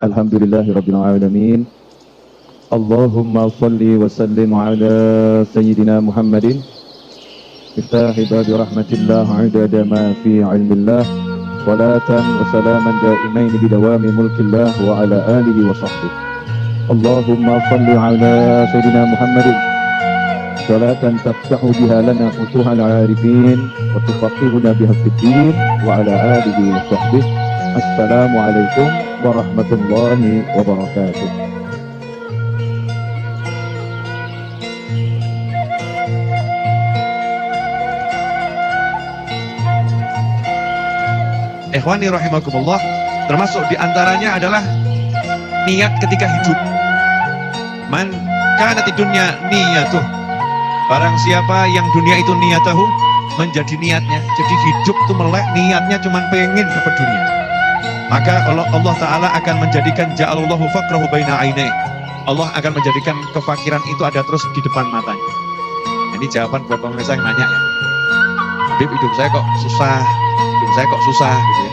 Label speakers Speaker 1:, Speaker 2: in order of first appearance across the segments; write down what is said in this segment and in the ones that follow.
Speaker 1: Alhamdulillahi Rabbil Alamin. Allahumma salli wa sallim ala Sayyidina Muhammadin Iftahi babi rahmatillah adada ma fi ilmillah Salatan wa salaman daimain bidawami mulkillah wa ala alihi wa sahbihi. Allahumma salli ala Sayyidina Muhammadin Salatan taftahu biha lana futuhal arifin wa tufaqihuna biha fiddin wa ala alihi wa sahbihi. Assalamualaikum warahmatullahi wabarakatuh.
Speaker 2: Ikhwani rahimakumullah, termasuk diantaranya adalah niat ketika hidup. Man kana di dunia niyatuh, barang siapa yang dunia itu niyatahu, menjadi niatnya. Jadi hidup itu melek, niatnya cuma pengen dapat dunia. Maka Allah Ta'ala akan menjadikan ja'alallahu faqrahu baina ainai. Allah akan menjadikan kefakiran itu ada terus di depan matanya. Ini jawaban buat pemirsa yang nanya ya. Habib, hidup saya kok susah, hidup saya kok susah gitu ya.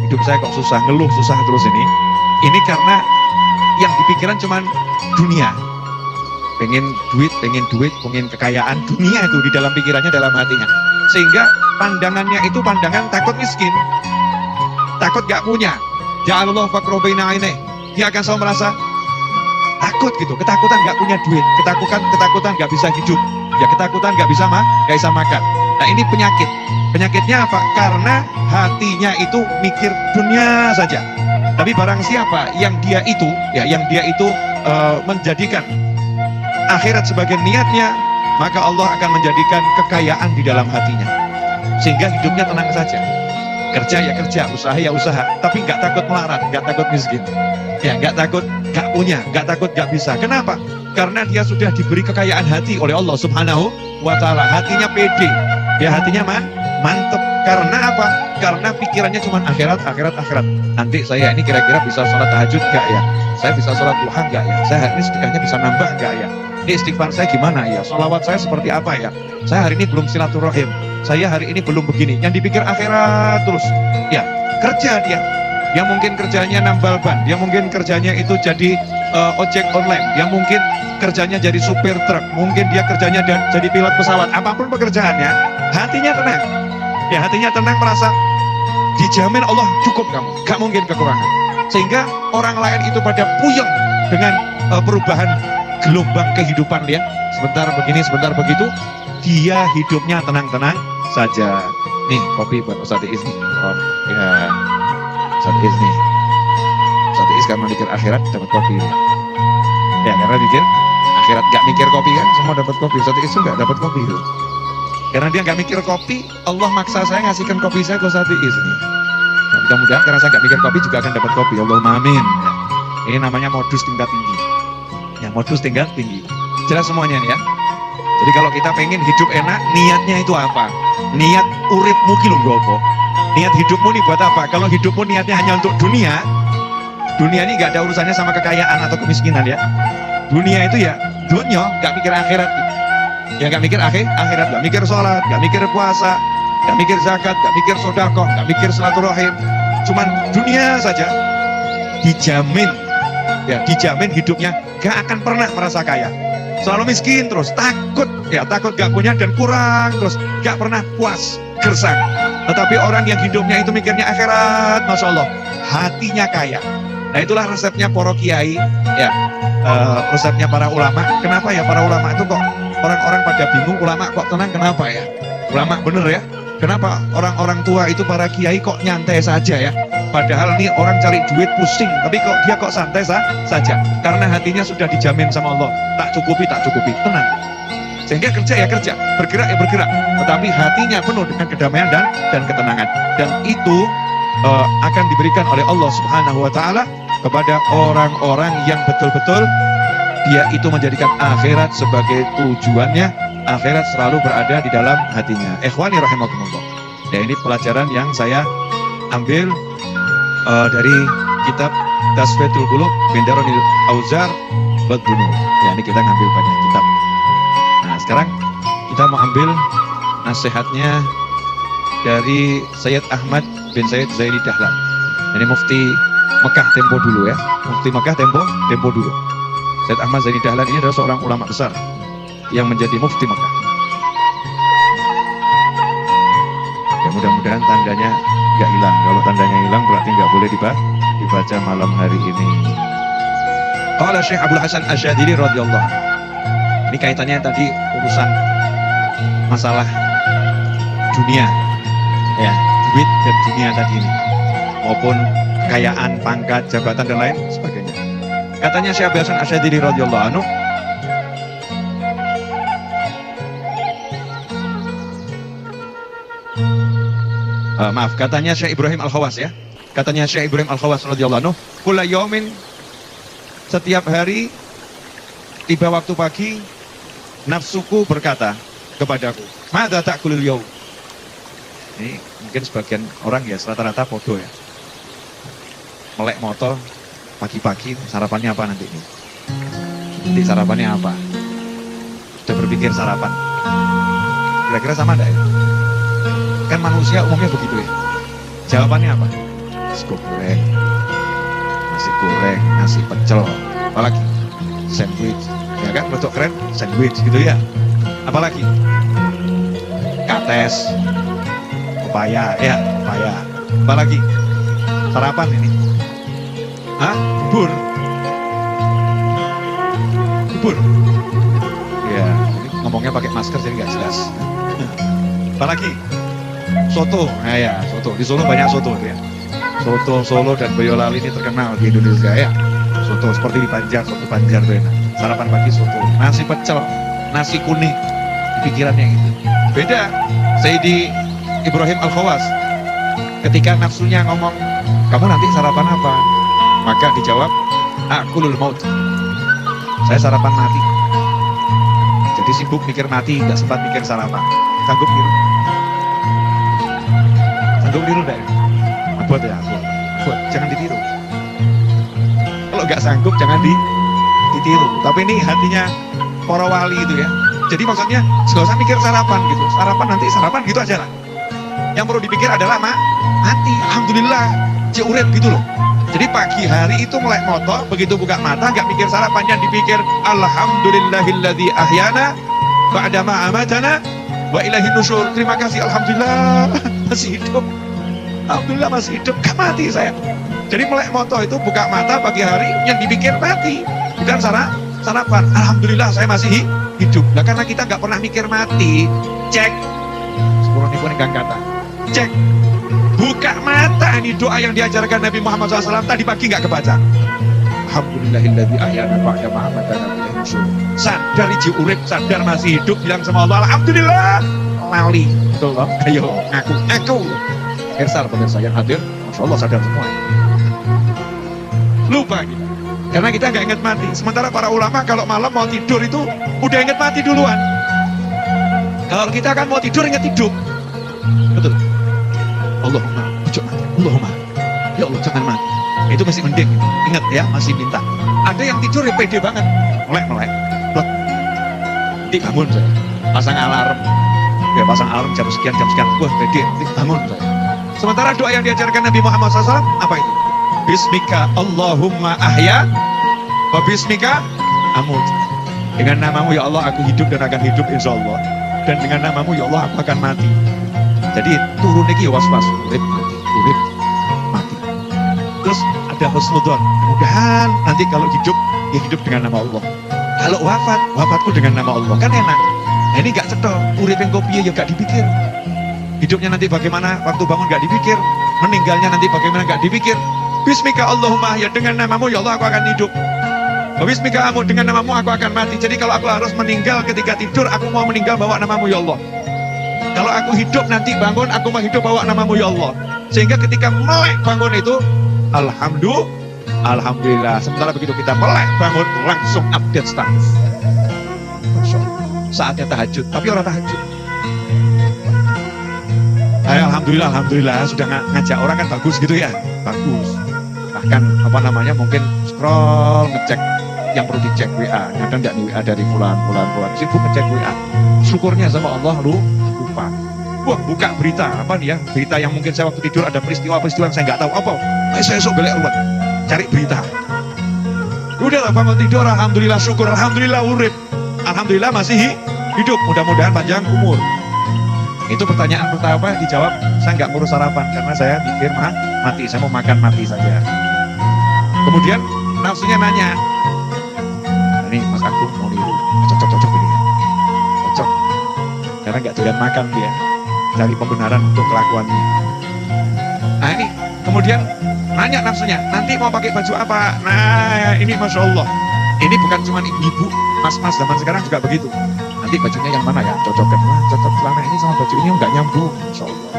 Speaker 2: Hidup saya kok susah, ngeluh susah terus ini. Ini karena yang dipikiran cuma dunia. Pengen duit, pengen kekayaan. Dunia itu di dalam pikirannya, dalam hatinya. Sehingga pandangannya itu pandangan takut miskin. Takut gak punya. Ja'alallahu faqrahu baina ainai. Dia akan selalu merasa takut gitu, ketakutan gak punya duit, ketakutan gak bisa hidup, ya ketakutan gak bisa makan. Nah ini penyakit. Penyakitnya apa? Karena hatinya itu mikir dunia saja. Tapi barang siapa yang dia itu menjadikan akhirat sebagai niatnya, maka Allah akan menjadikan kekayaan di dalam hatinya. Sehingga hidupnya tenang saja. Kerja ya kerja, usaha ya usaha, tapi nggak takut melarat, nggak takut miskin, ya nggak takut nggak punya, nggak takut nggak bisa. Kenapa? Karena dia sudah diberi kekayaan hati oleh Allah Subhanahu wa Ta'ala. Hatinya pede, ya hatinya mantep. Karena apa? Karena pikirannya cuma akhirat. Nanti saya ini kira-kira bisa sholat tahajud nggak ya? Saya bisa sholat duha nggak ya? Saya hari ini sedekahnya bisa nambah nggak ya? Ini istighfar saya gimana ya? Sholawat saya seperti apa ya? Saya hari ini belum silaturahim. Saya hari ini belum begini. Yang dipikir akhirat terus. Ya, kerja dia. Dia mungkin kerjanya nambal ban. Dia mungkin kerjanya itu jadi ojek online. Dia mungkin kerjanya jadi supir truk. Mungkin dia kerjanya jadi pilot pesawat. Apapun pekerjaannya, hatinya tenang. Ya, hatinya tenang, merasa dijamin Allah cukup kamu. Gak mungkin kekurangan. Sehingga orang lain itu pada puyeng dengan perubahan gelombang kehidupan dia. Sebentar begini, sebentar begitu. Dia hidupnya tenang-tenang saja. Nih kopi buat Ustaz Iis nih. Oh ya, Ustaz Iis nih. Ustaz Iis karena mikir akhirat dapat kopi. Ya karena mikir akhirat, gak mikir kopi kan semua dapat kopi. Ustaz Iis juga dapat kopi itu. Karena dia gak mikir kopi, Allah maksa saya ngasihkan kopi saya ke Ustaz Iis nih. Nah, mudah-mudahan karena saya gak mikir kopi juga akan dapat kopi. Allahumma amin. Ya. Ini namanya modus tingkat tinggi. Ya modus tingkat tinggi. Jelas semuanya nih ya. Jadi kalau kita pengen hidup enak, niatnya itu apa? Niat uripmu ki lho nggopo. Niat hidupmu nih buat apa? Kalau hidupmu niatnya hanya untuk dunia, dunia ini gak ada urusannya sama kekayaan atau kemiskinan ya. Dunia itu ya dunia, gak mikir akhirat. Ya gak mikir akhirat, gak mikir sholat, gak mikir puasa, gak mikir zakat, gak mikir sodaqoh, gak mikir silaturahim. Cuman dunia saja. Dijamin, ya dijamin hidupnya gak akan pernah merasa kaya. Selalu miskin terus, takut gak punya dan kurang terus, gak pernah puas, gersang. Tetapi orang yang hidupnya itu mikirnya akhirat, Masya Allah, hatinya kaya. Nah itulah resepnya para kiai, ya resepnya para ulama. Kenapa ya para ulama itu kok orang-orang pada bingung, ulama kok tenang, kenapa ya? Ulama bener ya, kenapa orang-orang tua itu para kiai kok nyantai saja ya? Padahal nih orang cari duit pusing, tapi kok dia kok santai saja? Karena hatinya sudah dijamin sama Allah, tak cukupi, tenang. Sehingga kerja ya kerja, bergerak ya bergerak, tetapi hatinya penuh dengan kedamaian dan ketenangan. Dan itu akan diberikan oleh Allah Subhanahu wa Ta'ala kepada orang-orang yang betul-betul dia itu menjadikan akhirat sebagai tujuannya. Akhirat selalu berada di dalam hatinya. Ikhwani rahimakumullah. Ya ini pelajaran yang saya ambil dari kitab Tasfiyatul Qulub min Darunil Auzar wa Dunub. Ya ini kita ngambil banyak kitab. Nah sekarang kita mau ambil nasihatnya dari Sayyid Ahmad bin Sayyid Zaini Dahlan. Ini mufti Mekah tempo dulu ya. Mufti Mekah tempo dulu. Said Ahmad Zaini Dahlan ini adalah seorang ulama besar yang menjadi mufti Mekah. Ya mudah-mudahan tandanya nggak hilang. Kalau tandanya hilang berarti nggak boleh dibaca malam hari ini. Qala Syekh Abdul Hasan Asyadili radhiyallahu anhu. Ini kaitannya tadi urusan masalah dunia, ya, duit dan dunia tadi ini, maupun kekayaan, pangkat, jabatan dan lain sebagainya. Katanya Syekh Abdul Hasan Asyadili radhiyallahu anhu, katanya Syekh Ibrahim Al-Khawas ya. Katanya Syekh Ibrahim Al-Khawas radhiyallahu anhu, kulla yaumin, setiap hari tiba waktu pagi nafsuku berkata kepadaku, madza ta'kulul yaum. Ini mungkin sebagian orang ya rata-rata podo ya. Melek motor pagi-pagi, sarapannya apa nanti ini? Nanti sarapannya apa? Sudah berpikir sarapan? Kira-kira sama enggak ya? Kan manusia umumnya begitu ya. Jawabannya apa? Sego goreng, nasi goreng, nasi pecel, apalagi sandwich, ya kan? Bentuk keren, sandwich gitu ya. Apalagi kates, pepaya, ya pepaya. Apalagi sarapan ini, bubur, ya. Ini ngomongnya pakai masker jadi nggak jelas. Apalagi soto, ya soto. Di Solo banyak soto ya. Soto Solo dan Boyolali ini terkenal di Indonesia ya. Soto seperti di Banjar, soto Banjar tuh enak. Sarapan pagi soto, nasi pecel, nasi kuning, pikirannya gitu. Beda Sayyidi Ibrahim Al-Khawas ketika nafsunya ngomong, kamu nanti sarapan apa? Maka dijawab, akulul maut, saya sarapan mati. Jadi sibuk mikir mati, gak sempat mikir sarapan. Sanggup niru? Sanggup niru enggak? Buat ya, buat. Jangan ditiru. Kalau nggak sanggup jangan ditiru. Tapi ini hatinya para wali itu ya. Jadi maksudnya nggak usah mikir sarapan gitu. Sarapan nanti sarapan gitu aja lah. Yang perlu dipikir adalah mati. Alhamdulillah, urip gitu loh. Jadi pagi hari itu melek motor, begitu buka mata nggak mikir sarapan, yang dipikir alhamdulillahilladzi ahyana ba'dama amatana wa ilaihin nusyur. Terima kasih, alhamdulillah masih hidup. Alhamdulillah masih hidup, gak mati saya. Jadi melek moto itu buka mata pagi hari, yang dipikir mati, bukan sarapan. Alhamdulillah saya masih hidup. Nah karena kita gak pernah mikir mati, cek, sepuluh ini pun kata, cek, buka mata, ini doa yang diajarkan Nabi Muhammad SAW tadi pagi gak kebaca. Alhamdulillahilladzi ahyana ba'da ma amatana wa ilaihin nusyur. Sadar iji urip, sadar masih hidup, bilang sama Allah, alhamdulillah. Lali, betul loh, ayo ngaku. Pemirsa yang hadir, Masya Allah sadar semua. Lupa kita, karena kita nggak ingat mati. Sementara para ulama kalau malam mau tidur itu udah ingat mati duluan. Kalau kita kan mau tidur ingat hidup, betul. Allahumma, Allahumma, ya Allah jangan mati. Itu masih mending, ingat ya, masih minta. Ada yang tidur ya pede banget, melek, nanti bangun saya, pasang alarm jam sekian, wah pede, nanti bangun saya. Sementara doa yang diajarkan Nabi Muhammad SAW apa itu? Bismika Allahumma ahya wa bismika amut. Dengan namamu ya Allah aku hidup dan akan hidup insya Allah. Dan dengan namamu ya Allah aku akan mati. Jadi turun lagi was-was, urip mati. Terus ada husnudzon, mudah-mudahan nanti kalau hidup ya hidup dengan nama Allah. Kalau wafatku dengan nama Allah, kan enak. Nah, ini gak cetok, urip yang kopi ya gak dipikir. Hidupnya nanti bagaimana, waktu bangun gak dipikir. Meninggalnya nanti bagaimana gak dipikir. Bismika Allahumma ya, dengan namamu ya Allah aku akan hidup. Bismika amut, dengan namamu aku akan mati. Jadi kalau aku harus meninggal ketika tidur, aku mau meninggal bawa namamu ya Allah. Kalau aku hidup nanti bangun, aku mau hidup bawa namamu ya Allah. Sehingga ketika melek bangun itu Alhamdulillah. Sementara begitu kita melek bangun, langsung update status. Saatnya tahajud, tapi orang tahajud. Alhamdulillah sudah ngajak orang kan bagus gitu ya, bagus. Bahkan mungkin scroll ngecek yang perlu dicek WA, kadang tidak WA dari bulan, sibuk ngecek WA. Syukurnya sama Allah lupa. Wah, buka berita apa nih ya, berita yang mungkin saya waktu tidur ada peristiwa-peristiwa yang saya nggak tahu apa. Saya esok balik ruwet cari berita. Udahlah bangun tidur, alhamdulillah, syukur, alhamdulillah urip, alhamdulillah masih hidup, mudah-mudahan panjang umur. Itu pertanyaan pertama dijawab, saya nggak ngurus sarapan karena saya pikir mati, saya mau makan mati saja. Kemudian nafsunya nanya, ini Mas Agung mau niru, cocok ini, cocok, karena nggak doyan makan dia, cari pembenaran untuk kelakuannya. Nah ini kemudian nanya nafsunya, nanti mau pakai baju apa? Nah ini Masya Allah, ini bukan cuma ibu-ibu, mas-mas zaman sekarang juga begitu. Nanti bajunya yang mana ya? Cocokkan, cocok celana ini sama baju ini nggak nyambung, Masya Allah.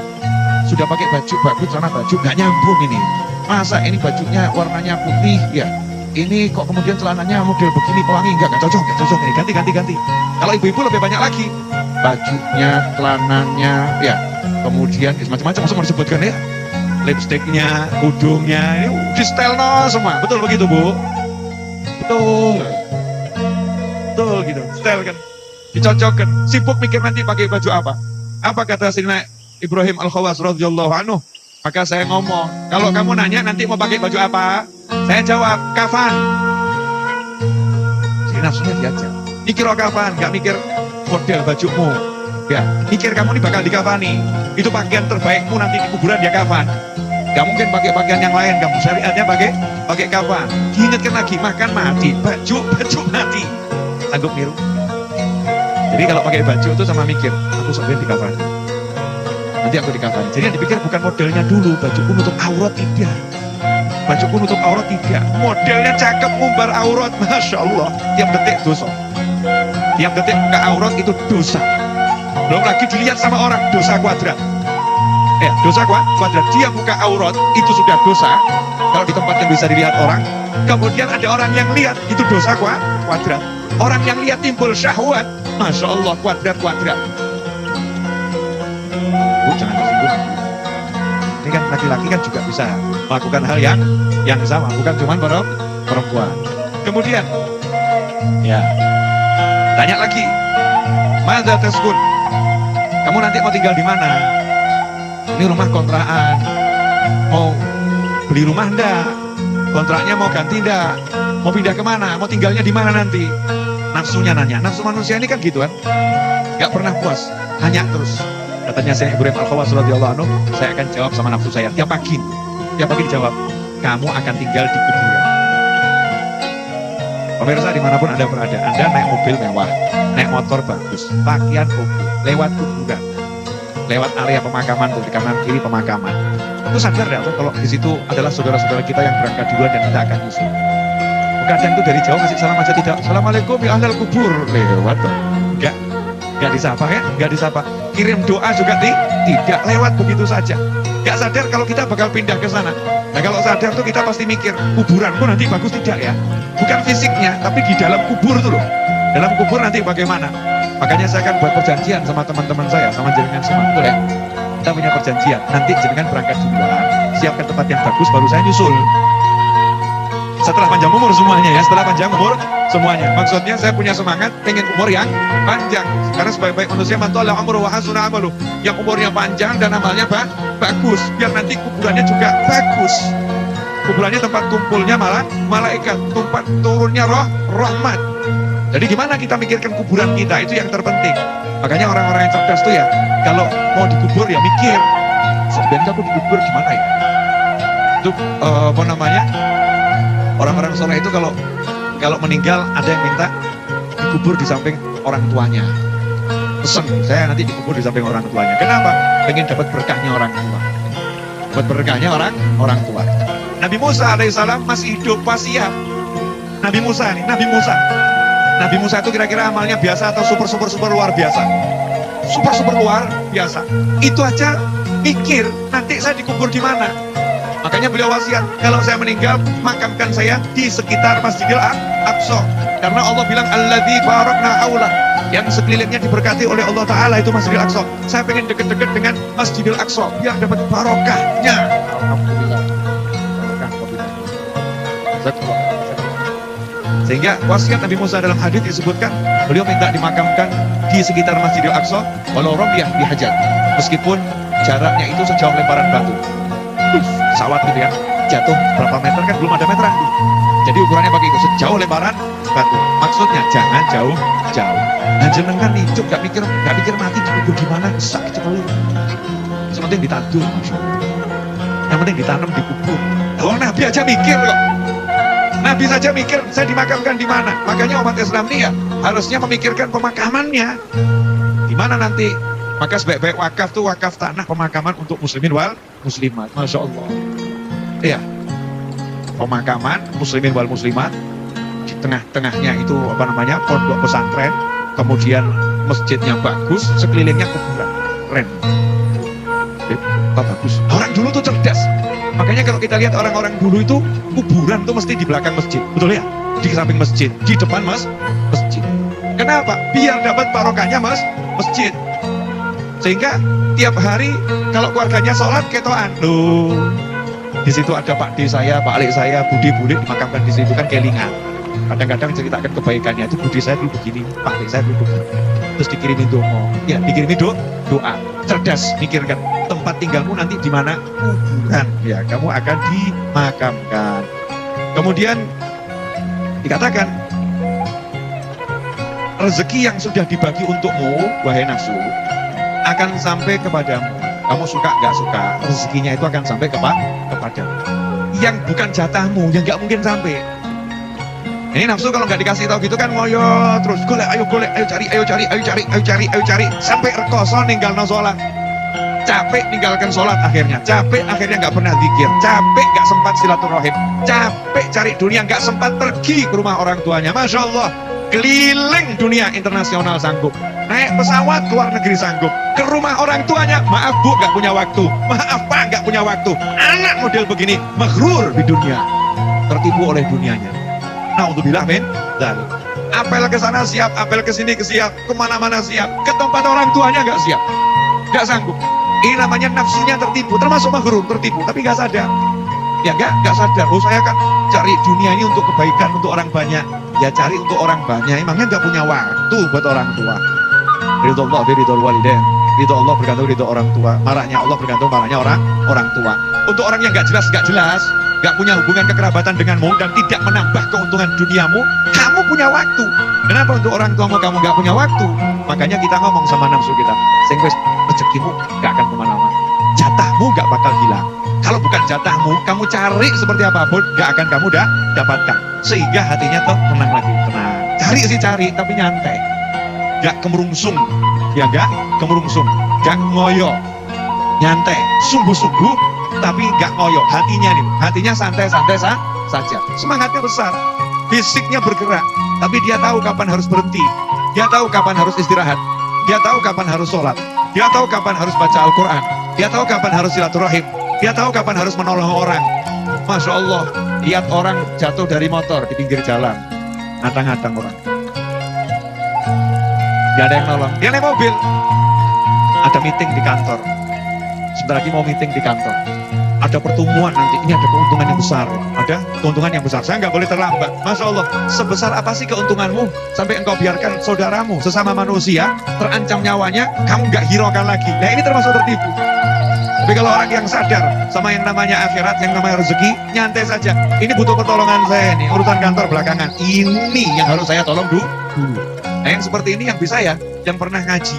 Speaker 2: Sudah pakai baju bagus, celana baju nggak nyambung ini. Masa ini bajunya warnanya putih, ya? Ini kok kemudian celananya model begini pelangi, nggak cocok ini, ganti. Kalau ibu-ibu lebih banyak lagi, bajunya, celananya, ya, kemudian macam-macam semua disebutkan ya, lipstiknya, hidungnya, ini di style no semua, betul begitu Bu? Betul gitu, style kan, dicocokkan, sibuk mikir nanti pakai baju apa. Apa kata Sayyidina Ibrahim Al-Khawas radhiyallahu anhu? Maka saya ngomong, kalau kamu nanya nanti mau pakai baju apa? Saya jawab, kafan. Jadi nafsunya diajak. Mikir kafan, gak mikir model bajumu. Ya, mikir kamu ini bakal dikafani. Itu pakaian terbaikmu nanti di kuburan ya kafan. Gak mungkin pakai pakaian yang lain, kamu syariatnya pakai kafan. Diingatkan lagi, makan mati, baju mati. Sanggup niru? Jadi kalau pakai baju itu sama mikir, aku sebenarnya dikafani. Nanti aku dikafani. Jadi yang dipikir bukan modelnya dulu, bajuku nutup aurat tidak. Bajuku nutup aurat tidak. Modelnya cakep, ngumbar aurat, Masya Allah. Tiap detik dosa. Tiap detik buka aurat itu dosa. Belum lagi dilihat sama orang, dosa kuadrat. Dosa kuadrat. Dia buka aurat, itu sudah dosa. Kalau di tempat yang bisa dilihat orang. Kemudian ada orang yang lihat, itu dosa kuadrat. Orang yang lihat timbul syahwat, Masya Allah, kuadrat. Jangan tersinggung. Ini kan laki-laki kan juga bisa melakukan hal yang sama, bukan cuma perempuan. Kemudian, ya, tanya lagi, Madza taskun? Kamu nanti mau tinggal di mana? Ini rumah kontrakan. Mau beli rumah enggak? Kontraknya mau ganti enggak? Mau pindah kemana? Mau tinggalnya di mana nanti? Nafsunya nanya. Nafsu manusia ini kan gitu kan? Gak pernah puas, nanya terus. Katanya Sayyidina Ibrahim Al-Khawas radhiyallahu anhu, saya akan jawab sama nafsu saya tiap pagi dijawab, kamu akan tinggal di kuburan. Pemirsa dimanapun Anda berada, Anda naik mobil mewah, naik motor bagus, pakaian oke, lewat kuburan, lewat area pemakaman tuh di kanan kiri pemakaman. Itu sadar ya kalau di situ adalah saudara-saudara kita yang berangkat duluan dan kita akan nyusul. Kadang itu dari jauh ngasih salam aja tidak, Assalamualaikum ya ahlal kubur, lewat tuh. Gak disapa ya, gak disapa. Kirim doa juga tidak, lewat begitu saja. Gak sadar kalau kita bakal pindah ke sana. Nah kalau sadar tuh kita pasti mikir, kuburanku nanti bagus tidak ya? Bukan fisiknya, tapi di dalam kubur tuh loh. Dalam kubur nanti bagaimana? Makanya saya akan buat perjanjian sama teman-teman saya, sama jenengan semua. Boleh? Kita punya perjanjian, nanti jenengan berangkat duluan, siapkan tempat yang bagus, baru saya nyusul. Setelah panjang umur semuanya ya, setelah panjang umur semuanya. Maksudnya saya punya semangat pengen umur yang panjang. Karena sebaik-baik manusia man tala umruhu wa hasuna amaluh. Yang umurnya panjang dan amalnya bagus, biar nanti kuburannya juga bagus. Kuburannya tempat kumpulnya malah malaikat, tempat turunnya rahmat. Jadi gimana kita mikirkan kuburan kita, itu yang terpenting. Makanya orang-orang yang cerdas tuh ya, kalau mau dikubur ya mikir, sebenarnya aku dikubur gimana ya? Itu apa namanya? Orang-orang soleh itu kalau meninggal ada yang minta dikubur di samping orang tuanya. Pesen, saya nanti dikubur di samping orang tuanya. Kenapa? Pengen dapat berkahnya orang tua. Dapat berkahnya orang tua. Nabi Musa alaihissalam masih hidup, pas siap. Nabi Musa itu kira-kira amalnya biasa atau super luar biasa? Super luar biasa. Itu aja mikir, nanti saya dikubur di mana? Makanya beliau wasiat, kalau saya meninggal, makamkan saya di sekitar Masjidil Aqsa. Karena Allah bilang, alladzi barakna haulah, yang sekelilingnya diberkati oleh Allah Ta'ala itu Masjidil Aqsa. Saya pengen deket-deket dengan Masjidil Aqsa, biar dapat barokahnya. Alhamdulillah. Sehingga wasiat Nabi Musa dalam hadis disebutkan, beliau minta dimakamkan di sekitar Masjidil Aqsa, walau ramyah bihajat. Meskipun jaraknya itu sejauh lemparan batu. Pesawat gitu ya, jatuh berapa meter kan belum ada meteran. Jadi ukurannya pakai itu sejauh lemparan batu. Maksudnya jangan jauh-jauh. Nah jenengan nincuk gak mikir mati dikubur gimana, sakit sekali. Yang penting ditandur, Masya Allah. Yang penting ditanam dikubur. Oh Nabi aja mikir kok. Nabi saja mikir saya dimakamkan di mana. Makanya umat Islam ini ya harusnya memikirkan pemakamannya. Di mana nanti. Maka sebaik-baik wakaf tuh wakaf tanah pemakaman untuk muslimin wal muslimat. Masya Allah. Iya. Pemakaman muslimin wal muslimat. Di tengah-tengahnya itu pondok pesantren. Kemudian masjidnya bagus, sekelilingnya kuburan. Keren. Bagus. Orang dulu tuh cerdas. Makanya kalau kita lihat orang-orang dulu itu kuburan tuh mesti di belakang masjid. Betul ya? Di samping masjid, di depan masjid. Kenapa? Biar dapat barokahnya masjid. Sehingga tiap hari kalau keluarganya sholat ketoan loh. Di situ ada Pak D saya, Pak Alik saya, Budi dimakamkan di situ kan kelingan. Kadang-kadang ceritakan kebaikannya itu Budi saya dulu begini, Pak D saya dulu begini. Terus dikirimin doa, ya dikirimin doa. Cerdas mikirkan tempat tinggalmu nanti di mana kuburan, ya kamu akan dimakamkan. Kemudian dikatakan rezeki yang sudah dibagi untukmu, wahai nafsu, akan sampai kepadamu. Kamu suka nggak suka, rezekinya itu akan sampai kepadamu. Yang bukan jatahmu, yang nggak mungkin sampai. Ini nafsu kalau nggak dikasih tahu gitu kan ngoyo terus, golek, ayo cari, sampai rekoso ninggalno sholat. Capek ninggalkan sholat akhirnya, capek akhirnya nggak pernah zikir, capek nggak sempat silaturahim, capek cari dunia nggak sempat pergi ke rumah orang tuanya. Masya Allah, keliling dunia internasional sanggup. Naik pesawat ke luar negeri sanggup. Ke rumah orang tuanya, maaf bu, gak punya waktu. Maaf pak, gak punya waktu. Anak model begini, maghrur di dunia. Tertipu oleh dunianya. Naudzubillah min dzalik. Apel ke sana siap, apel ke sini siap, kemana-mana siap. Ke tempat orang tuanya gak siap. Gak sanggup. Ini namanya nafsunya tertipu, termasuk maghrur, tertipu. Tapi gak sadar. Ya gak sadar. Oh saya kan cari dunia ini untuk kebaikan, untuk orang banyak. Ya cari untuk orang banyak. Emangnya gak punya waktu buat orang tua. Ridho Allah ridho walidain. Ridho Allah bergantung ridho orang tua. Marahnya Allah bergantung marahnya orang tua. Untuk orang yang gak jelas, gak punya hubungan kekerabatan denganmu dan tidak menambah keuntungan duniamu, kamu punya waktu. Kenapa untuk orang tuamu kamu gak punya waktu? Makanya kita ngomong sama nafsu kita, sing wis rezekimu gak akan kemana-mana, jatahmu gak bakal hilang. Kalau bukan jatahmu, kamu cari seperti apapun gak akan kamu dapatkan. Sehingga hatinya tuh tenang lagi, tenang. Cari tapi nyantai. Gak kemerungsung, ya gak kemerungsung, gak ngoyo, nyantai, sungguh-sungguh, tapi gak ngoyo. Hatinya santai-santai saja. Semangatnya besar, fisiknya bergerak, tapi dia tahu kapan harus berhenti, dia tahu kapan harus istirahat, dia tahu kapan harus sholat, dia tahu kapan harus baca Al-Quran, dia tahu kapan harus silaturahim, dia tahu kapan harus menolong orang. Masya Allah, lihat orang jatuh dari motor di pinggir jalan, ngadang-ngadang orang. Gak ada yang nolong, dia naik mobil. Ada meeting di kantor, sebentar lagi mau meeting di kantor. Ada pertemuan nanti, ini ada keuntungan yang besar. Ada keuntungan yang besar, saya nggak boleh terlambat. Masya Allah, sebesar apa sih keuntunganmu sampai engkau biarkan saudaramu, sesama manusia, terancam nyawanya, kamu nggak hiraukan lagi. Nah ini termasuk tertipu. Tapi kalau orang yang sadar sama yang namanya akhirat, yang namanya rezeki, nyantai saja. Ini butuh pertolongan saya nih, urusan kantor belakangan. Ini yang harus saya tolong dulu. Nah yang seperti ini yang bisa ya, yang pernah ngaji,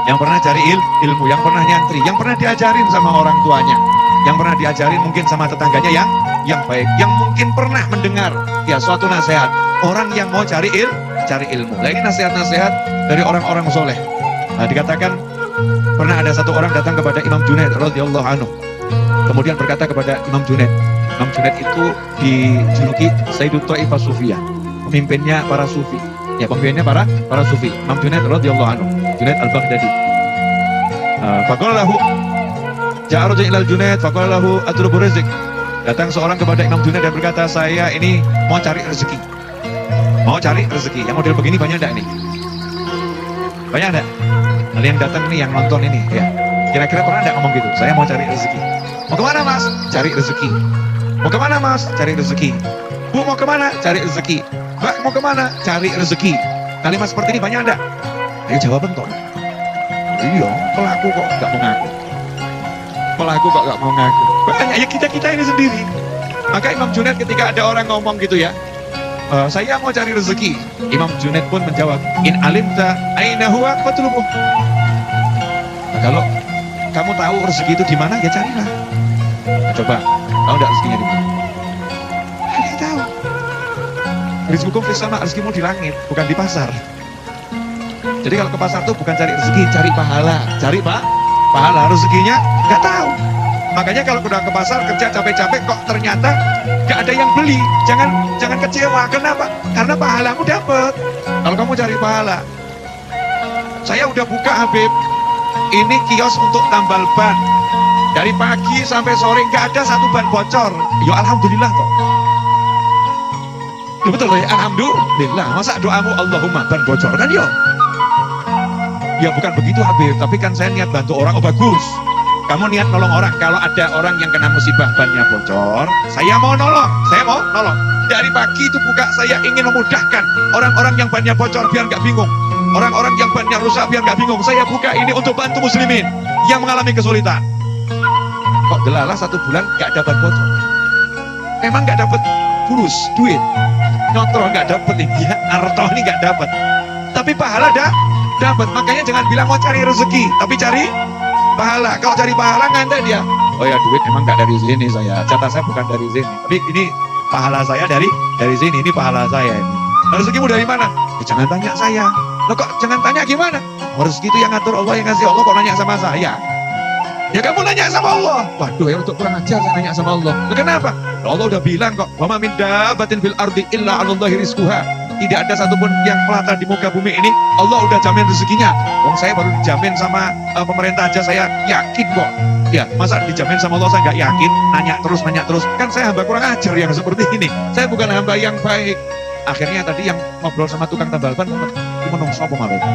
Speaker 2: yang pernah cari ilmu, yang pernah nyantri, yang pernah diajarin sama orang tuanya, yang pernah diajarin mungkin sama tetangganya yang baik, yang mungkin pernah mendengar ya suatu nasihat orang yang mau cari ilmu. Nah ini nasihat-nasihat dari orang-orang soleh. Nah dikatakan pernah ada satu orang datang kepada Imam Junaid radhiyallahu anhu, kemudian berkata kepada Imam Junaid. Imam Junaid itu dijuluki Sayyidut Taifah Sufiyah, pemimpinnya para sufi. Ya pemimpinnya para sufi. Imam Junaid radhiyallahu anhu, Junaid al-Baghdadi. Faqala lahu ja'a rajulun ilal Junaid faqala lahu atlubu rizq. Datang seorang kepada Imam Junaid dan berkata, saya ini mau cari rezeki. Mau cari rezeki. Yang model begini banyak enggak nih? Banyak enggak? Kalian datang nih yang nonton ini ya. Kira-kira pernah enggak ngomong gitu? Saya mau cari rezeki. Mau kemana mas? Cari rezeki. Mau kemana mas? Cari rezeki. Bu mau kemana? Cari rezeki. Mbak mau kemana? Cari rezeki. Kalimat seperti ini banyak enggak? Ayo jawab bentuk. Iya, pelaku kok nggak mau ngaku. Pelaku kok nggak mau ngaku. Makanya ya kita ini sendiri. Maka Imam Junaid ketika ada orang ngomong gitu ya, saya mau cari rezeki. Imam Junaid pun menjawab, in alimta aina huwa fatlubuh. Nah, kalau kamu tahu rezeki itu di mana, ya carilah. Nah, coba, tahu nggak rezekinya di mana? Kalian tahu. Rizqukum fis sama, rezekimu di langit, bukan di pasar. Jadi kalau ke pasar tuh bukan cari rezeki, cari pahala. Cari pahala, rezekinya nggak tahu. Makanya kalau udah ke pasar kerja capek-capek kok ternyata nggak ada yang beli, jangan kecewa. Kenapa? Karena pahalamu dapat. Kalau kamu cari pahala, saya udah buka Habib, ini kios untuk tambal ban. Dari pagi sampai sore nggak ada satu ban bocor. Ya alhamdulillah toh. Ya betul ya, alhamdulillah. Masa doamu Allahumma ban bocor kan yo? Ya bukan begitu Habib, tapi kan saya niat bantu orang, oh bagus. Kamu niat nolong orang, kalau ada orang yang kena musibah bannya bocor, saya mau nolong. Dari pagi itu buka, saya ingin memudahkan orang-orang yang bannya bocor biar nggak bingung. Orang-orang yang bannya rusak biar nggak bingung. Saya buka ini untuk bantu muslimin yang mengalami kesulitan. Kok delalah 1 bulan nggak dapat bocor? Emang nggak dapat fulus, duit? Nyotro nggak dapat ini ya, arto ini nggak dapat. Tapi pahala dapat. Makanya jangan bilang mau cari rezeki, tapi cari pahala. Kalau cari pahala ngantek dia. Oh ya, duit memang nggak dari sini saya. Jatah saya bukan dari sini. Tapi ini pahala saya dari sini. Ini pahala saya ini. Rezekimu dari mana? Ya, jangan tanya saya. Loh kok jangan tanya gimana? Rezeki itu yang ngatur Allah, yang ngasih Allah, kok nanya sama saya? Ya kamu nanya sama Allah. Waduh ya, untuk kurang ajar saya nanya sama Allah. Loh, kenapa? Loh, Allah udah bilang kok, wa ma min dabbatin fil ardi illa 'alallahi rizquha. Tidak ada satupun yang melata di muka bumi ini, Allah udah jamin rezekinya. Wong saya baru dijamin sama pemerintah aja, saya yakin kok. Ya, masa dijamin sama Allah saya nggak yakin? Nanya terus. Kan saya hamba kurang ajar yang seperti ini. Saya bukan hamba yang baik. Akhirnya tadi yang ngobrol sama tukang tambal ban, ini menungso apa malaikat?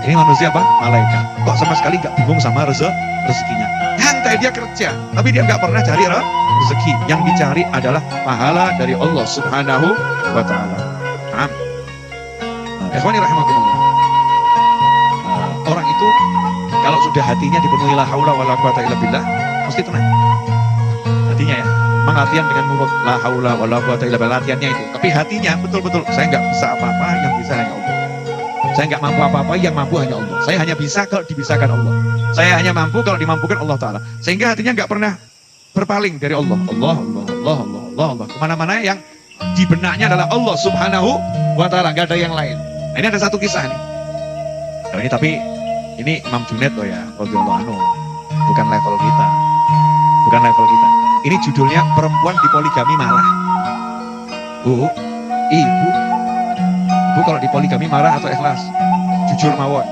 Speaker 2: Ini manusia apa? Malaikat. Kok sama sekali nggak bingung sama rezekinya? Santai dia kerja, tapi dia nggak pernah cari rezeki. Yang dicari adalah pahala dari Allah Subhanahu wa Ta'ala. Ikhwani rahimakumullah. Orang itu kalau sudah hatinya dipenuhi la haula wala quwata illa billah, mesti tenang. Hatinya ya. Memang latihan dengan mulut la haula wala quwata illa billah, latihannya itu. Tapi hatinya betul-betul saya nggak bisa apa-apa, yang bisa hanya Allah. Saya nggak mampu apa-apa, yang mampu hanya Allah. Saya hanya bisa kalau dibisakan Allah. Saya hanya mampu kalau dimampukan Allah Ta'ala. Sehingga hatinya nggak pernah berpaling dari Allah. Allah. Kemana-mana yang di benaknya adalah Allah Subhanahu wa Ta'ala. Nggak ada yang lain. Nah, ini ada satu kisah nih. Nah, ini Imam Junaid loh ya, radhiyallahu anhu. Bukan level kita. Ini judulnya perempuan dipoligami marah. Bu, ibu kalau dipoligami marah atau ikhlas? Jujur mawon.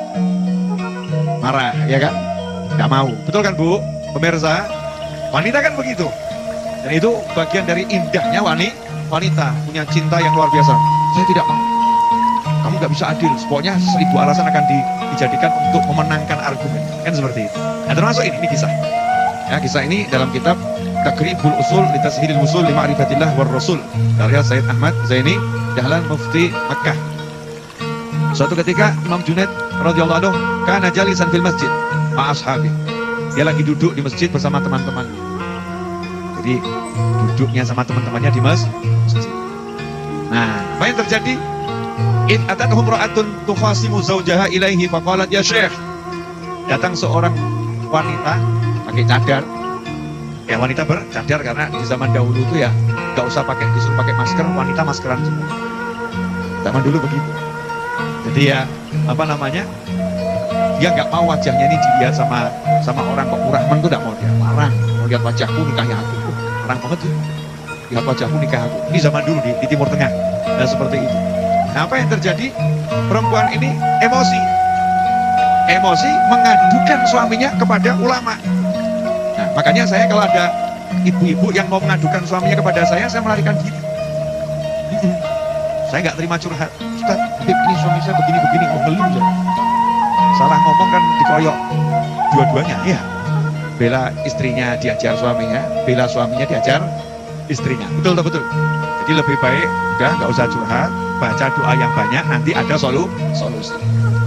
Speaker 2: Marah, ya kan? Gak mau. Betul kan Bu? Pemirsa, wanita kan begitu. Dan itu bagian dari indahnya wanita. Punya cinta yang luar biasa. Saya tidak mau. Kamu gak bisa adil. Pokoknya 1000 alasan akan dijadikan untuk memenangkan argumen. Kan seperti itu. Nah termasuk ini kisah. Ya, kisah ini dalam kitab Takribul Usul li Tashilil Usul li Ma'rifatillah war Rasul. Karya Said Ahmad Zaini, Dahlan Mufti Makkah. Suatu ketika Imam Junaid radhiyallahu anhu kana jalisan fil masjid ma ashabi. Dia lagi duduk di masjid bersama teman-teman. Jadi duduknya sama teman-temannya di masjid. Nah, apa yang terjadi? Id atatuhum ra'atun tukhasimu zawjaha ilaihi faqalat ya Syekh. Datang seorang wanita pakai cadar. Ya wanita bercadar karena di zaman dahulu itu ya nggak usah disuruh pakai masker, wanita maskeran semua. Zaman dulu begitu. Jadi ya dia nggak mau wajahnya ini dilihat sama orang kok murahman tuh, nggak mau dia. Larang, mau lihat wajahku nikahnya aku. Larang banget tuh. Lihat wajahku nikah aku. Ini zaman dulu di Timur Tengah. Nah seperti itu. Nah apa yang terjadi? Perempuan ini emosi mengadukan suaminya kepada ulama. Nah makanya saya kalau ada ibu-ibu yang mau mengadukan suaminya kepada saya melarikan diri. Saya nggak terima curhat. Ustaz, ini suami saya begini, ngeluh. Salah ngomong kan dikeroyok dua-duanya, ya. Bela istrinya diajar suaminya, bela suaminya diajar istrinya. Betul. Jadi lebih baik udah nggak usah curhat, baca doa yang banyak, nanti ada solusi.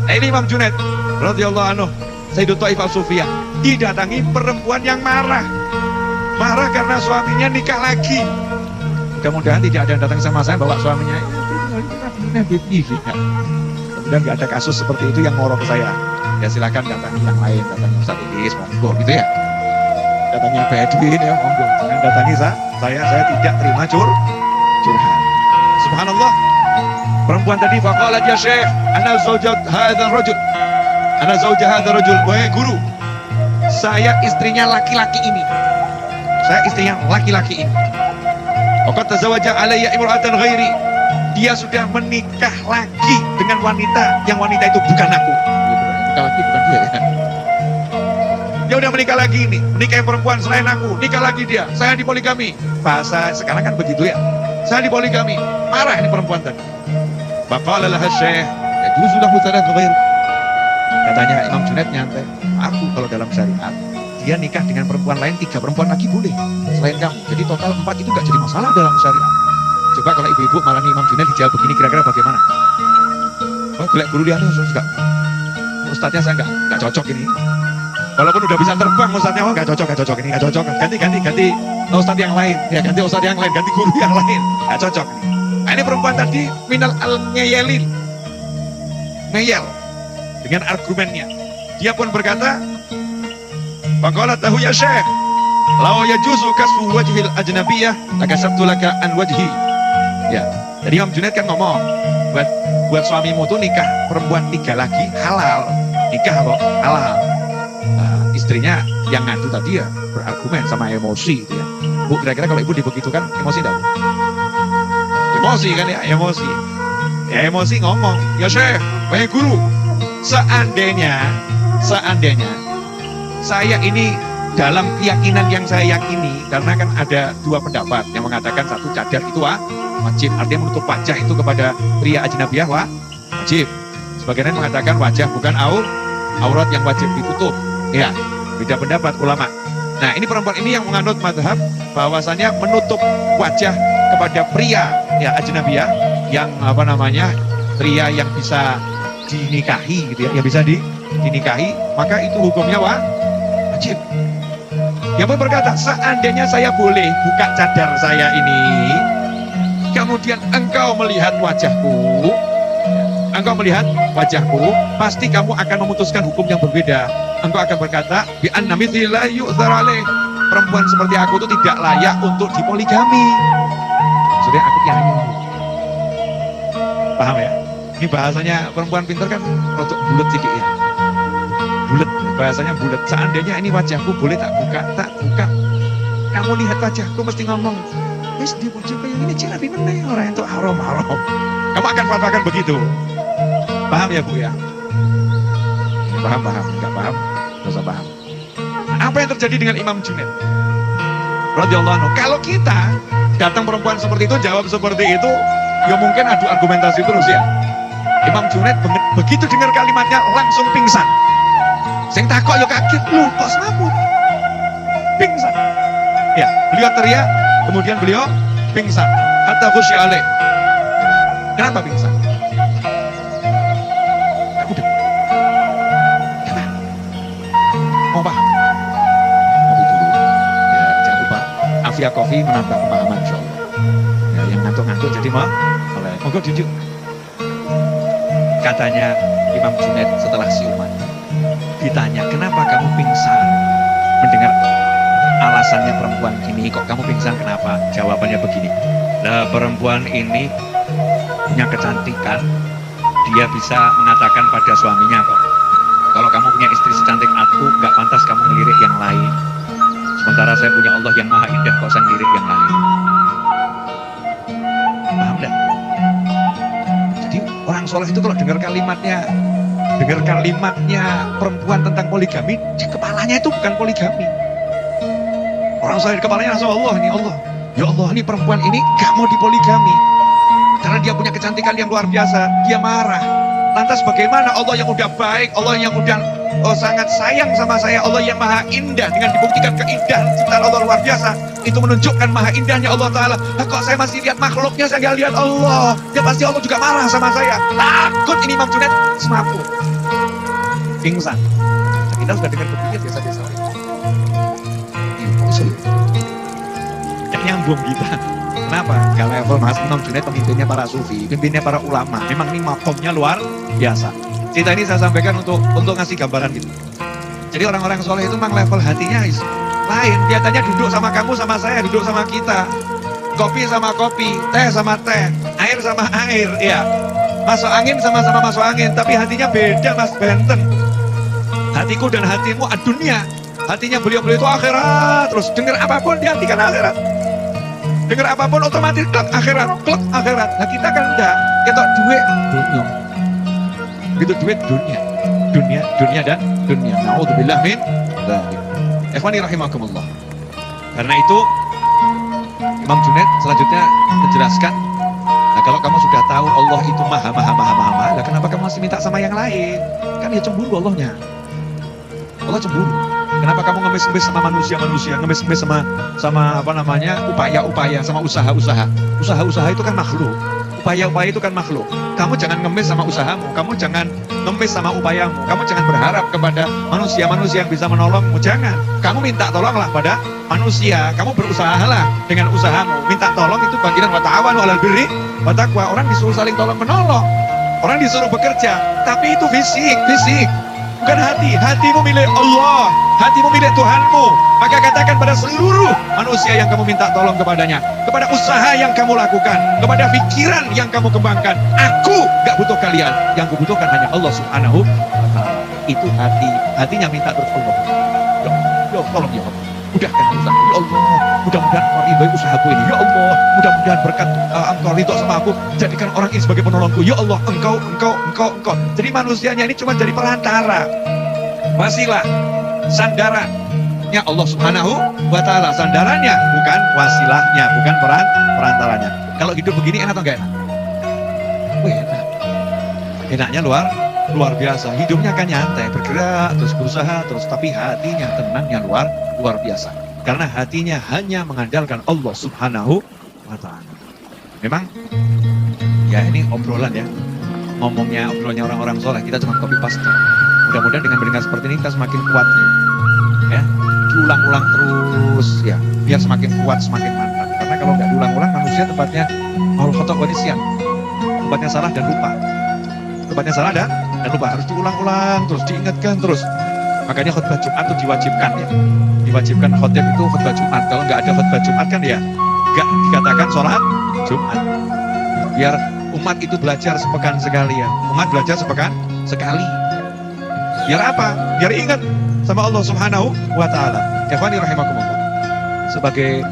Speaker 2: Nah, ini Imam Junaid radhiyallahu anhu, Sayyidu Taifah Sufiyah, didatangi perempuan yang marah karena suaminya nikah lagi. Mudah-mudahan tidak ada yang datang sama saya bawa suaminya. Kemudian nggak ada kasus seperti itu yang ngorok ke saya. Ya silakan datangi yang lain, datangi Ustaz Idris, monggo gitu ya. Datangi Pak Edwin ya, monggo. Jangan datangi saya tidak terima curhat. Subhanallah. Perempuan tadi faqalat ya Syekh, ana zaujat hadzal rajul. Ana zauja hadzal rajul. Wahai guru, saya istrinya laki-laki ini. Saya istrinya laki-laki ini. Waqad tazawaja alayya imra'atan ghairi. Dia sudah menikah lagi dengan wanita, yang wanita itu bukan aku. Nikah lagi bukan dia ya. Dia udah menikah lagi nih, menikahi perempuan selain aku, nikah lagi dia. Saya dipoligami. Bahasa sekarang kan begitu ya. Saya dipoligami. Marah ini perempuan tadi. Faqala laha Syekh, yajuzu lahu thalath ghair. Katanya Imam Junaid nyantai, aku kalau dalam syariat dia nikah dengan perempuan lain 3 perempuan lagi boleh selain kamu. Jadi total 4 itu gak jadi masalah dalam syariat. Coba kalau ibu-ibu malah Imam Junaid dijawab begini, kira-kira bagaimana? Oh, gelek guru dia enggak. Ustadznya saya enggak cocok ini. Walaupun udah bisa terbang ustadznya, oh enggak cocok ini, enggak cocok. Ganti ustadz yang lain. Ya ganti ustadz yang lain, ganti guru yang lain. Enggak cocok. Nah, ini perempuan tadi minal al-ngeyelin. Ngeyel dengan argumennya. Dia pun berkata, faqalat lahu ya Syekh, law yajuzu kasfu wajhil ajnabiyah lakasabtu laka an wajhi. Ya, jadi Imam Junaid kan ngomong, buat suamimu tuh nikah perempuan 3 lagi halal. Nikah kok halal. Nah, istrinya yang ngadu tadi ya berargumen sama emosi gitu ya. Bu, kira-kira kalau ibu dibegitukan emosi enggak, Bu? Emosi kan ya, emosi. Ya emosi ngomong, ya Syekh, wahai guru, seandainya saya ini dalam keyakinan yang saya yakini, karena kan ada 2 pendapat yang mengatakan satu cadar itu wajib, artinya menutup wajah itu kepada pria ajnabiyah wajib. Sebagian mengatakan wajah bukan aurat yang wajib ditutup. Ya, beda pendapat ulama. Nah, ini perempuan ini yang menganut mazhab bahwasanya menutup wajah kepada pria ya ajnabiyah yang pria yang bisa dinikahi gitu ya, yang bisa dinikahi, maka itu hukumnya wajib. Dia pun berkata, seandainya saya boleh buka cadar saya ini, kemudian engkau melihat wajahku, pasti kamu akan memutuskan hukum yang berbeda. Engkau akan berkata, bi anna mithli la yu'thar alaih. Perempuan seperti aku itu tidak layak untuk dipoligami. Sudah aku nyanyi. Paham ya? Ini bahasanya perempuan pintar kan rotok bulat sedikit ya. Bulat, bahasanya bulat. Seandainya ini wajahku boleh tak buka. Kamu lihat wajahku mesti ngomong, wis dipuji kayak ini cirapi meneh orang itu haram. Kamu akan katakan begitu. Paham ya Bu ya? Paham, enggak paham, enggak usah paham. Nah, apa yang terjadi dengan Imam Junaid radhiyallahu anhu? Kalau kita datang perempuan seperti itu, jawab seperti itu, ya mungkin adu argumentasi terus ya. Imam Junaid begitu dengar kalimatnya langsung pingsan. Sing takok ya kaget, loh kok semaput? Pingsan. Ya, beliau teriak, kemudian beliau pingsan. Hatta khusyi alaih. Kenapa pingsan? Mau paham? Kopi dulu. Ya, jangan lupa Afia Coffee menambah pemahaman insyaallah. Ya, yang ngantuk-ngantuk jadi oleh. Monggo tunjuk. Katanya Imam Junaid setelah siuman, ditanya, kenapa kamu pingsan? Mendengar alasannya perempuan ini, kok kamu pingsan kenapa? Jawabannya begini, nah perempuan ini punya kecantikan, dia bisa mengatakan pada suaminya kok, kalau kamu punya istri secantik aku, gak pantas kamu ngelirik yang lain. Sementara saya punya Allah yang maha indah, kok saya ngelirik yang lain. Paham dah? Jadi orang soleh itu kalau dengar kalimatnya perempuan tentang poligami, di kepalanya itu bukan poligami. Orang soleh di kepalanya langsung Allah, ini Allah. Ya Allah, ini perempuan ini gak mau dipoligami. Karena dia punya kecantikan yang luar biasa, dia marah. Lantas bagaimana Allah yang udah baik, Allah yang udah sangat sayang sama saya, Allah yang maha indah, dengan dibuktikan keindahan ciptaan Allah luar biasa, itu menunjukkan maha indahnya Allah Ta'ala. Nah, kok saya masih lihat makhluknya, saya nggak lihat Allah, ya pasti Allah juga marah sama saya. Takut ini Imam Junaid semaput. pingsan. Nah, kita sudah dengar berpikir biasa-biasa aja. Yang nyambung kita. Kenapa? Gak level Mas Imam Junaid pemimpinnya para sufi, pemimpinnya para ulama. Memang ini makomnya luar biasa. Cerita ini saya sampaikan untuk ngasih gambaran gitu. Jadi orang-orang soleh itu memang level hatinya lain. Kelihatannya duduk sama kamu sama saya, duduk sama kita. Kopi sama kopi, teh sama teh, air sama air, ya. Masuk angin sama-sama masuk angin, tapi hatinya beda Mas Benten. Hatiku dan hatimu dunia. Hatinya beliau-beliau itu akhirat. Terus dengar apapun dihatikan akhirat. Dengar apapun otomatis klek akhirat. Nah kita kan enggak. Kita duit dunia. Gitu duit dunia. Dunia dan dunia. Na'udzubillah min dzalik. Ikhwani rahimakumullah. Karena itu Imam Junaid selanjutnya menjelaskan, nah kalau kamu sudah tahu Allah itu maha, nah kenapa kamu masih minta sama yang lain? Kan ya cemburu Allahnya. Allah cemburu. Kenapa kamu ngemis-ngemis sama manusia, ngemis-ngemis sama apa namanya, upaya-upaya, sama usaha-usaha. Usaha-usaha itu kan makhluk. Upaya-upaya itu kan makhluk. Kamu jangan ngemis sama usahamu, kamu jangan ngemis sama upayamu, kamu jangan berharap kepada manusia-manusia yang bisa menolongmu. Jangan. Kamu minta tolonglah pada manusia, kamu berusahalah dengan usahamu. Minta tolong itu bagian wa ta'awanu 'alal birri wa taqwa. Orang disuruh saling tolong menolong. Orang disuruh bekerja, tapi itu fisik. Bukan hati. Hatimu milik Allah, hatimu milik Tuhanmu. Maka katakan pada seluruh manusia yang kamu minta tolong kepadanya, kepada usaha yang kamu lakukan, kepada pikiran yang kamu kembangkan, aku gak butuh kalian. Yang kubutuhkan hanya Allah Subhanahu wa ta'ala. Itu hatinya minta terus Allah. Ya tolong ya Allah, mudahkan usaha. Ya Allah, mudah-mudahan engkau ridhoi usahaku ini. Ya Allah, mudah-mudahan berkat engkau ridho sama aku, jadikan orang ini sebagai penolongku. Ya Allah, engkau. Jadi manusianya ini cuma jadi perantara, wasilah, sandarannya Allah Subhanahu wa ta'ala. Sandarannya, bukan wasilahnya, bukan perantaranya. Kalau hidup begini enak atau enggak enak? Enak. Enaknya luar biasa. Hidupnya kan nyantai, bergerak, terus berusaha, terus tapi hatinya tenangnya luar biasa. Karena hatinya hanya mengandalkan Allah Subhanahu wa ta'ala. Memang ya ini obrolan ya. Obrolannya orang-orang soleh, kita cuma copy paste. Mudah-mudahan dengan mendengar seperti ini kita semakin kuat ya. Diulang-ulang terus ya, biar semakin kuat, semakin mantap. Karena kalau nggak diulang-ulang, manusia tempatnya khata' wa nisyan. Tempatnya salah dan lupa. Harus diulang-ulang terus, diingatkan terus. Makanya khutbah Jumat itu diwajibkan ya. Diwajibkan khotib itu khutbah Jumat. Kalau nggak ada khutbah Jumat kan ya nggak dikatakan sholat Jumat. Biar umat itu belajar sepekan sekali ya. Umat belajar sepekan sekali. Biar apa? Biar ingat sama Allah Subhanahu wa ta'ala. Ikhwani rahimakumullah. Sebagai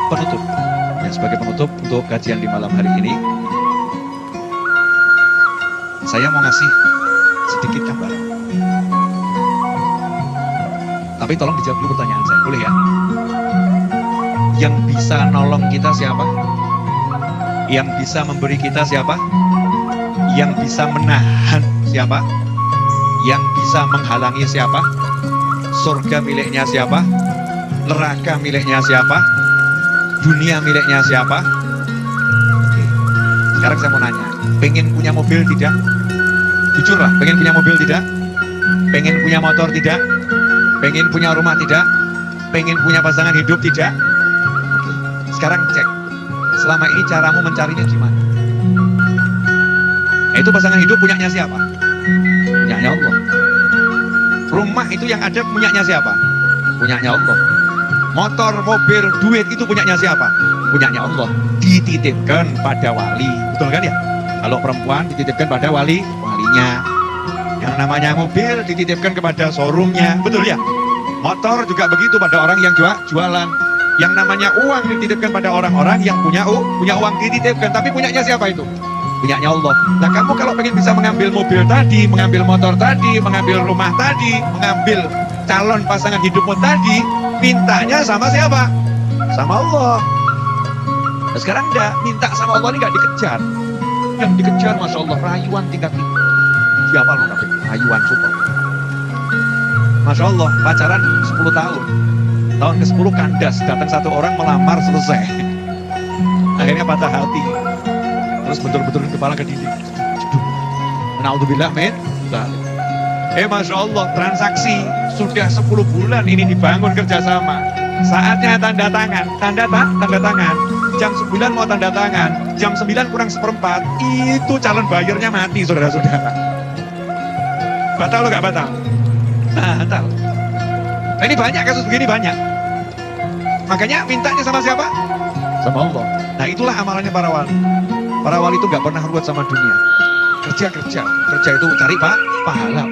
Speaker 2: penutup ya, sebagai penutup untuk kajian di malam hari ini, saya mau ngasih sedikit gambaran. Tapi tolong dijawab dulu pertanyaan saya, boleh ya? Yang bisa nolong kita siapa? Yang bisa memberi kita siapa? Yang bisa menahan siapa? Yang bisa menghalangi siapa? Surga miliknya siapa? Neraka miliknya siapa? Dunia miliknya siapa? Oke. Sekarang saya mau nanya, pengen punya mobil tidak? Jujurlah, pengen punya mobil tidak? Pengen punya motor tidak? Pengen punya rumah tidak? Pengen punya pasangan hidup tidak? Oke. Sekarang cek, selama ini caramu mencarinya gimana? Itu pasangan hidup punyanya siapa? Punyanya Allah. Rumah itu yang ada punyanya siapa? Punyanya Allah. Motor, mobil, duit itu punyanya siapa? Punyanya Allah. Dititipkan pada wali. Betul kan ya? Kalau perempuan dititipkan pada walinya. Yang namanya mobil dititipkan kepada showroomnya. Betul ya? Motor juga begitu pada orang yang jualan. Yang namanya uang dititipkan pada orang-orang yang punya uang dititipkan. Tapi punyanya siapa itu? Punyanya Allah. Nah kamu kalau pengen bisa mengambil mobil tadi, mengambil motor tadi, mengambil rumah tadi, mengambil calon pasangan hidupmu tadi, mintanya sama siapa? Sama Allah. Nah, sekarang enggak, minta sama Allah ini enggak dikejar. Yang dikejar Masya Allah rayuan tingkat tinggi. Siapa lo tapi rayuan super. Masya Allah pacaran 10 tahun. Tahun ke-10 kandas, datang satu orang melamar selesai. Akhirnya patah hati. Terus bentur-benturin kepala ke dinding. Na'udzubillah min dzalik. Masya Allah, transaksi sudah 10 bulan ini dibangun kerjasama. Saatnya tanda tangan, tanda tangan. Jam 9 mau tanda tangan, jam 9 kurang seperempat, itu calon bayarnya mati, saudara-saudara. Batal atau gak batal? Batal. Nah, ini banyak kasus begini, banyak. Makanya mintanya sama siapa? Sama Allah. Nah, itulah amalannya para wali. Para wali itu gak pernah ruwet sama dunia. Kerja itu cari pahala.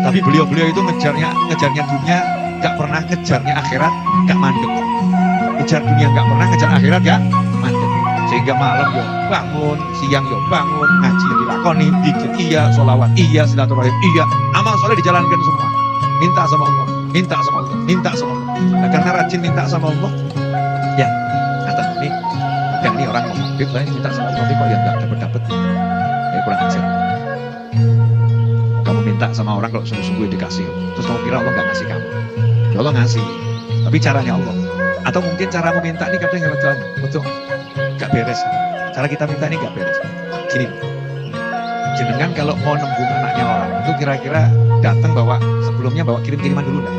Speaker 2: Tapi beliau-beliau itu ngejarnya dunia, gak pernah ngejarnya akhirat, gak mandek. Ngejar dunia gak pernah, ngejar akhirat gak mandek. Sehingga malam yo bangun, siang yo bangun, ngaji yang dilakoni, dikit iya, sholawat iya, silaturahim iya, amal soleh dijalankan semua. Minta sama Allah, minta sama Allah, minta sama Allah. Nah, karena rajin minta sama Allah, ya kata ini orang mau habib lah, minta sama Allah, tapi kok ya nggak dapet, ya kurang ajar. Kamu minta sama orang kalau sungguh-sungguh dikasih, terus kamu kira Allah nggak ngasih kamu? Ya Allah ngasih, tapi caranya Allah. Atau mungkin cara meminta ini kadang nggak betul, nggak beres. Cara kita minta ini nggak beres. Gini, jenengan kalau mau nembung anaknya orang itu kira-kira datang sebelumnya bawa kirim-kiriman dulu enggak?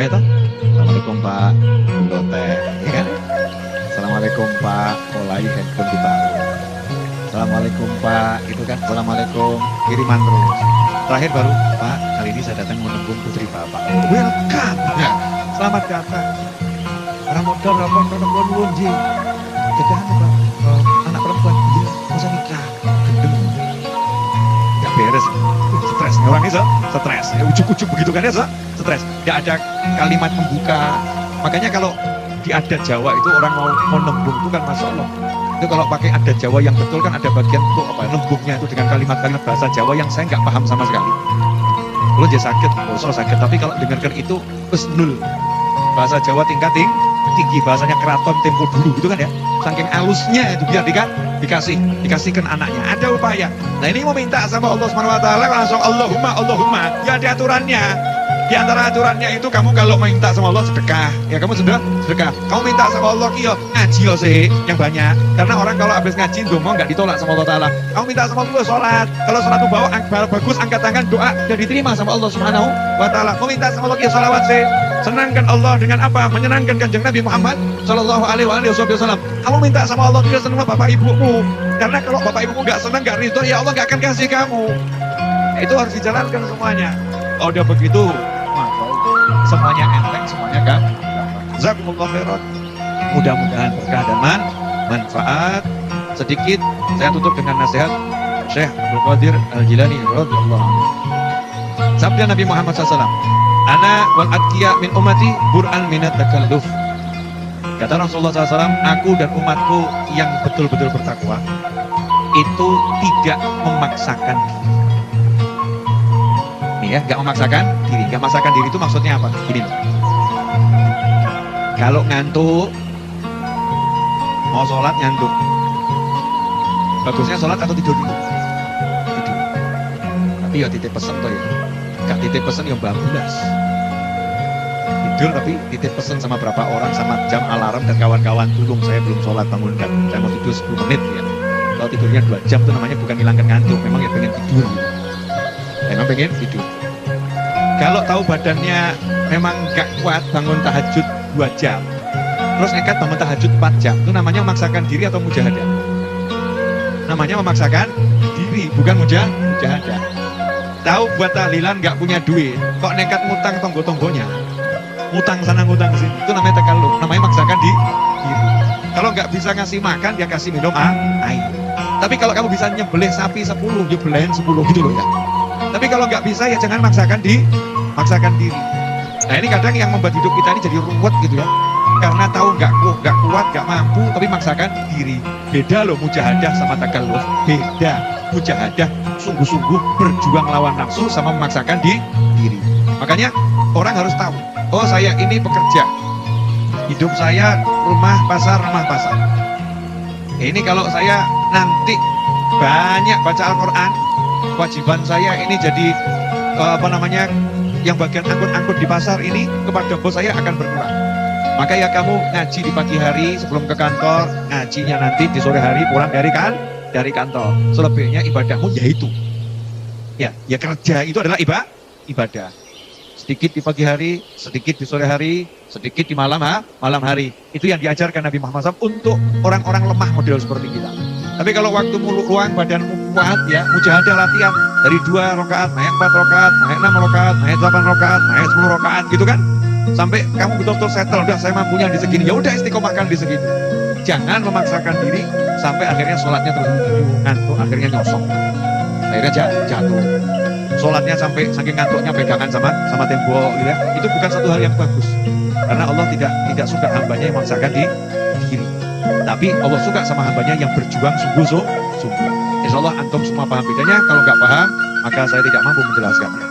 Speaker 2: Ya toh? Assalamualaikum Pak, dulu teh, ya kan? Assalamualaikum Pak, mulai handphone kita. Assalamualaikum Pak, itu kan Assalamualaikum, kiriman terus. Terakhir baru Pak, kali ini saya datang menembung putri Bapak. Welcome, ya. Selamat datang. Orang modal rapor perempuan lunji. Kita anak perempuan, iya, masa nikah, gendeng. Gak beres, stres. Orang ini stres, ujuk-ujuk begitu kan ya, stres. Gak ada kalimat membuka. Makanya kalau di adat Jawa itu orang mau nembung itu kan Masya Allah. Itu kalau pakai adat Jawa yang betul kan ada bagian untuk nembungnya itu dengan kalimat-kalimat bahasa Jawa yang saya nggak paham sama sekali. Lo jadi sakit, sakit. Tapi kalau dengarkan itu nul. Bahasa Jawa tingkat tinggi, bahasanya keraton tempo dulu gitu kan ya. Saking halusnya itu biar dikasihkan anaknya. Ada upaya. Nah ini mau minta sama Allah Subhanahu Wa Taala langsung Allahumma. Ya ada aturannya. Di antara aturannya itu kamu kalau minta sama Allah sedekah. Ya kamu sedekah. Kamu minta sama Allah ngaji sih yang banyak. Karena orang kalau habis ngaji domo nggak ditolak sama Allah Taala. Kamu minta sama Allah sholat. Kalau sholat bawa bagus angkat tangan doa dan diterima sama Allah Subhanahu Wa Taala. Kamu minta sama Allah sholawat sih. Senangkan Allah dengan apa? Menyenangkan kanjeng Nabi Muhammad Sallallahu Alaihi Wasallam. Kamu minta sama Allah tidak senang bapak ibumu. Karena kalau bapak ibumu nggak senang, nggak ridho, ya Allah nggak akan kasih kamu. Itu harus dijalankan semuanya. Kalau udah begitu, semuanya enteng, semuanya kan. Jazakumullah khairan. Mudah-mudahan berkah dan manfaat. Sedikit saya tutup dengan nasihat Syekh Abdul Qadir Al-Jilani radhiyallahu anhu. Sabda Nabi Muhammad SAW, Ana wal atqiya min ummati bur'an minat takalluf. Kata Rasulullah SAW, aku dan umatku yang betul-betul bertakwa itu tidak memaksakan diri. Nih ya, gak memaksakan diri. Gak memaksakan diri itu maksudnya apa? Gini loh. Kalau ngantuk, mau sholat ngantuk, bagusnya sholat atau tidur dulu? Tidur. Tapi ya titip pesen tuh ya. Gak titip pesen yang bablas. Tidur tapi titip pesen sama berapa orang, sama jam alarm dan kawan-kawan, tolong saya belum sholat, bangunkan, saya mau tidur 10 menit ya. Kalau tidurnya 2 jam itu namanya bukan hilangkan ngantuk, memang ya pengen tidur gitu. Memang pengen tidur. Kalau tahu badannya memang gak kuat bangun tahajud 2 jam, terus nekat bangun tahajud 4 jam, itu namanya memaksakan diri atau mujahadah? Namanya memaksakan diri, bukan mujahadah. Tahu buat tahlilan gak punya duit, kok nekat ngutang tonggo-tonggonya, ngutang sana ngutang sini, itu namanya takalluf, namanya maksakan diri. Kalau nggak bisa ngasih makan, dia kasih minum air. Tapi kalau kamu bisa nyembelih sapi 10, nyembelihin 10 gitu loh ya. Tapi kalau nggak bisa ya jangan maksakan diri. Nah ini kadang yang membuat hidup kita ini jadi ruwet gitu ya. Karena tahu nggak kuat, nggak mampu, tapi maksakan diri. Beda loh mujahadah sama takalluf. Beda. Mujahadah sungguh-sungguh berjuang lawan nafsu sama memaksakan diri. Makanya orang harus tahu, oh saya ini pekerja, hidup saya rumah pasar. Ini kalau saya nanti banyak baca Al-Quran, kewajiban saya ini jadi yang bagian angkut-angkut di pasar ini kepada bos saya akan berkurang. Maka ya kamu ngaji di pagi hari sebelum ke kantor, ngajinya nanti di sore hari pulang dari kantor. Selebihnya ibadahmu yaitu. Ya kerja itu adalah ibadah. Sedikit di pagi hari, sedikit di sore hari, sedikit di malam hari. Itu yang diajarkan Nabi Muhammad SAW untuk orang-orang lemah model seperti kita. Tapi kalau waktu luang, badan kuat, ya mujahadah latihan dari 2 rakaat, naik 4 rakaat, naik 6 rakaat, naik 8 rakaat, naik 10 rakaat gitu kan. Sampai kamu betul-betul settle, udah saya mampunya di segini, ya udah istiqomahkan di segini. Jangan memaksakan diri sampai akhirnya sholatnya terus ngantuk, akhirnya nyosong. Akhirnya jatuh. Sholatnya sampai saking ngantuknya pegangan sama tembok gitu ya. Itu bukan satu hal yang bagus. Karena Allah tidak suka hambanya yang memaksakan diri. Tapi Allah suka sama hambanya yang berjuang sungguh-sungguh. Insya Allah antum semua paham bedanya. Kalau nggak paham, maka saya tidak mampu menjelaskannya.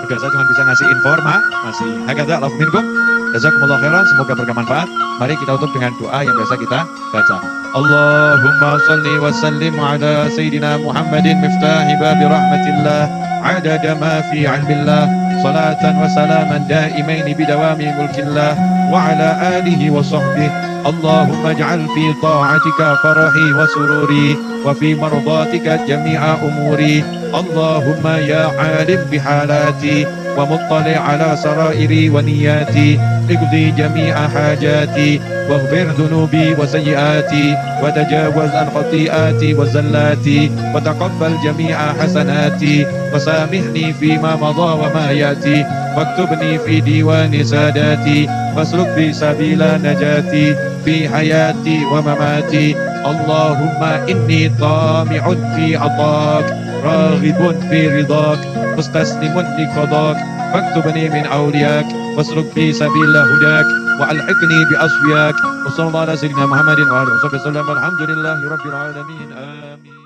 Speaker 2: Udah, saya cuma bisa ngasih informasi. Hakadha alaf minkum. Jazakumullah khairan. Semoga bermanfaat. Mari kita tutup dengan doa yang biasa kita baca. Allahumma salli wa sallim ala Sayyidina Muhammadin miftahi babi rahmatillah adada ma fi ilmillah salatan wa salaman daimaini bidawami mulkillah wa ala alihi wa sahbihi. Allahumma ij'al fi ta'atika farahi wa sururi wa fi mardatika jami'a umuri. Allahumma ya alim bihalati wa muttali ala sarairi wa niyati اقضي جميع حاجاتي واغفر ذنوبي وسيئاتي وتجاوز عن خطيئاتي وزلاتي وتقبل جميع حسناتي وسامحني فيما مضى وما ياتي واكتبني في ديوان ساداتي واسلك بي سبيل نجاتي في حياتي ومماتي. اللهم إني طامع في عطاك راغب في رضاك مستسلم لقضاك فاكتبني من أولياك واسلك بي سبيل هداك وألحقني بأصفياك وصلى الله على سيدنا محمد وعلى آله وصحبه وسلم. الحمد لله رب العالمين. آمين.